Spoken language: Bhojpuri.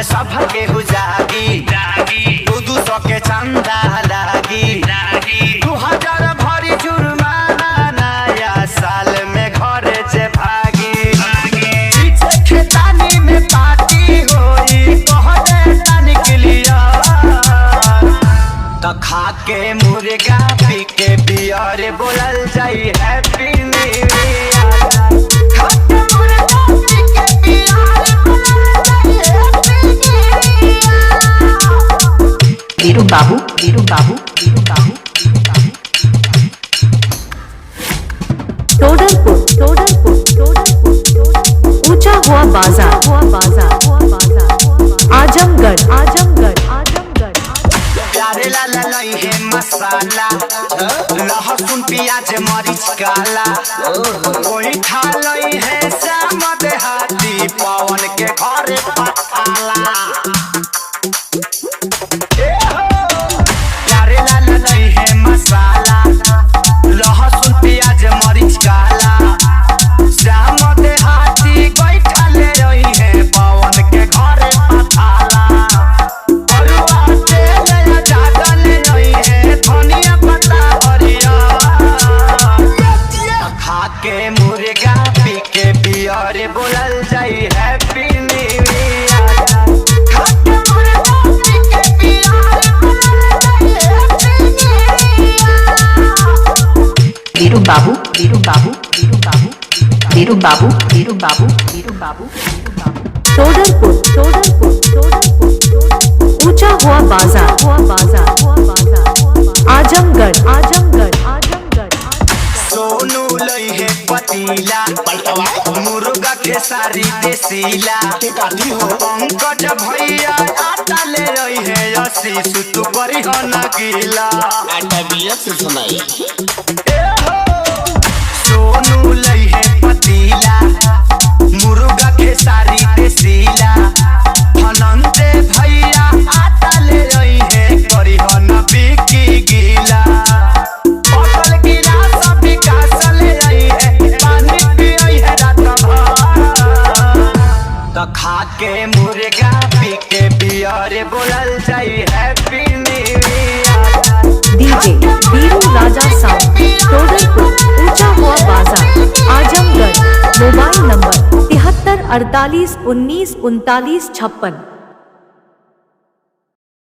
में सब के जागी 200 के चंदा लागी 2000 भरी जुर्माना नया साल में घर से भागी पीछे खेतानी में पार्टी होई कह दे तानी के लिया तो खा के मुर्गा पी के बियर बोलल जाई हैप्पी न्यू ईयर। खा के मुर्गा पी के बियर बोलल जाई हैप्पी न्यू ईयर। वीरू बाबू टोडरपुर ऊंचा हुआ बाजार आजमगढ़ प्यारे लाला लई है मसाला लहसुन प्याज मरीच काला कोई खा लई है श्याम देहाती पवन के घरे पठाला। प्यारे लाला लई है मसाला लहसुन प्याज मरीच काला श्याम देहाती बैठले रही है पवन के घरे पठाला। के मुर्गा पी के बियर बोलल जाई हैप्पी न्यू ईयर। खा के मुर्गा पी के बियर बोलल जाई हैप्पी न्यू ईयर। वीरू बाबू टोडरपुर ऊंचा हुआ बाजार आजमगढ़ सोनू लई है पतीला मुर्गा के सारी देसीला पंकज भैया आटा ले रही है अस्सी सुतु करी हो न गीला सोनू लई है पतीला मुर्गा के सारी देसीला फनंते भैया आटा ले रही है करी हो न बिकी गीला बोतल गिलास विकास ले रही है पानी पियई है रात भर तो खा के मुर्गा पी के बियर बोलल जाई happy new year. DJ Veeru Raja sound Todarpur ऊंचा हुआ बाजार आजमगढ़ मोबाइल नंबर 73 48 19 39 56।